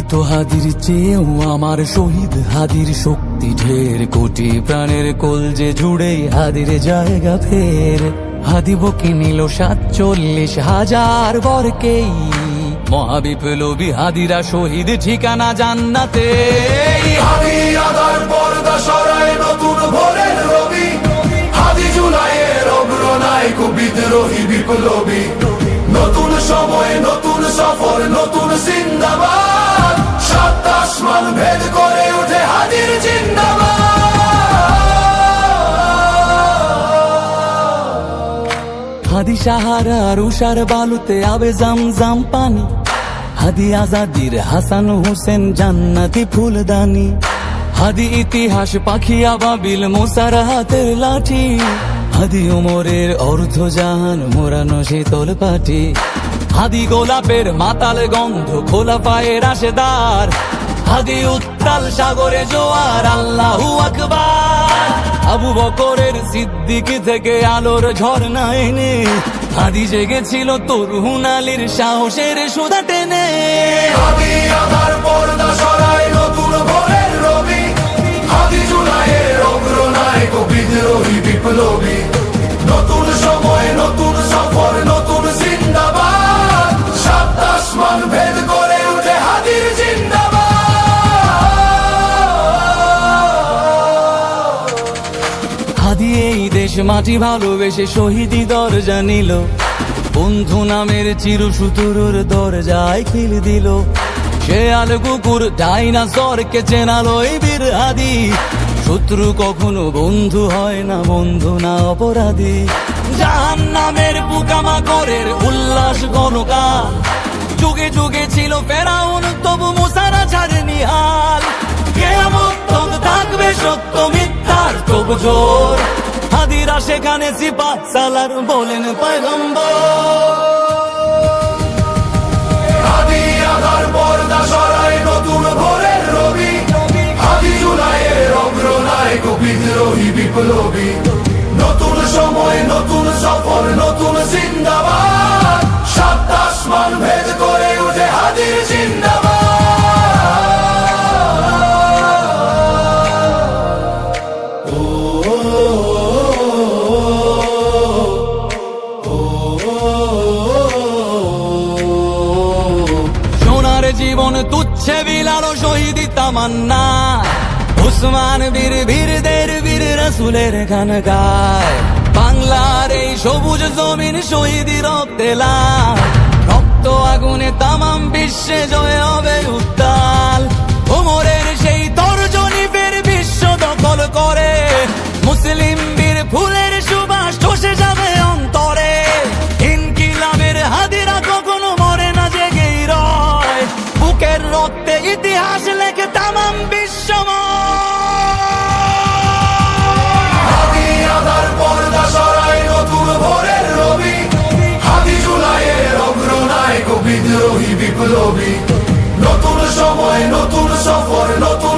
মৃত হাদির চেয়েও আমার শহীদ হাদির শক্তি ঢের, কোটি প্রাণের কলজে জুড়ে হাদির জায়গা ফের। হাদি বকে নিল 47,000 বরকেই, মহাবিপ্লবী হাদিরা শহীদ ঠিকানা জান্নাতে। হাদি আদার পর্দা সরায় নতুন ভোরের রবি, হাদি জুলাইয়ের অগ্রনায়ক বিদ্রোহী বিপ্লবী। নতুন সময় নতুন সফর নতুন জিন্দাবাদ, সাত আসমান ভেদ করে ওঠে হাদির জিন্দাবাদ। হাদি সাহারার উষার বালুতে আবে জামজাম পানি, হাদি আজাদির হাসান হোসেন জান্নাতি ফুলদানি। হাদি ইতিহাস পাখি আবাবিল মুসার হাতের লাঠি, হাদি ওমরের অর্ধ জাহান মোরানো শীতল পাটি। হাদি গোলাপের মাতাল গন্ধ খোলা পায়ের রাশেদার, হাদি উত্তাল সাগরে জোয়ার আল্লাহু আকবার। আবু বকরের সিদ্দিক থেকে আলোর ঝর্ণা এনে, হাদি জেগেছিল তরুণ আলীর সাহসের সুধা টেনে। হাদি আদার পর্দা সরায় নতুন ভোরের রবি, হাদি জুলাইয়ের অগ্রনায়ক বিদ্রোহী বিপ্লবী। নতুন সময় নতুন সফর নতুন জিন্দাবাদ, সাত আসমান ভেদ করে উঠে হাদির জিন্দাবাদ। হাদি এই দেশ মাটি ভালোবেসে শহীদি দরজা নিল, বন্ধু নামের চিরসুতুরুর দরজায় খিল দিল। শেয়াল কুকুর ডাইনাসরকে চেনালো এই বীর হাদি, শত্রু কখনো বন্ধু হয় না, বন্ধু না অপরাধী। জাহান্নামের পোকামাকড়ের উল্লাস গণকাল, যুগে যুগে ছিল ফেরাউন তবু মুসারা ছাড়েনি হাল। কিয়ামত তক থাকবে সত্য মিথ্যার তব জোর, হাদিরা সেখানে সিপাহ সালার বলেন পয়গম্বর। হাদি আদার পর্দা সরায় নতুন ভোরের রবি, হাদি জুলাইয়ের অগ্রনায়ক বিদ্রোহী বিপ্লবী। নতুন সময় নতুন সফর নতুন জিন্দাবাদ, সাত আসমান ভেদ করে উঠে হাদির জিন্দাবাদ। সোনার জীবন তুচ্ছে বিলালো শহীদি তামান্না, উসমান বীর বীরদের বীর রাসূলের গান গায়। বাংলার এই সবুজ জমিন শহীদি রক্তে লাল, রক্ত আগুনে তামাম বিশ্বে জয় হবে উত্তাল। ওমরের সেই তর্জনী ফের বিশ্ব দখল করে, মুসলিম বীর ফুলের সুবাস চষে যাবে অন্তরে। ইনকিলাবের হাদিরা কখনো মরে না, জেগেই রয়, বুকের রক্তে ইতিহাস লেখে তামাম বিশ্বময়। হাদি আদার পর্দা সরায় নতুন ভোরের রবি, হাদি জুলাইয়ের অগ্রনায়ক বিদ্রোহী বিপ্লবী। নতুন সময় নতুন সফর নতুন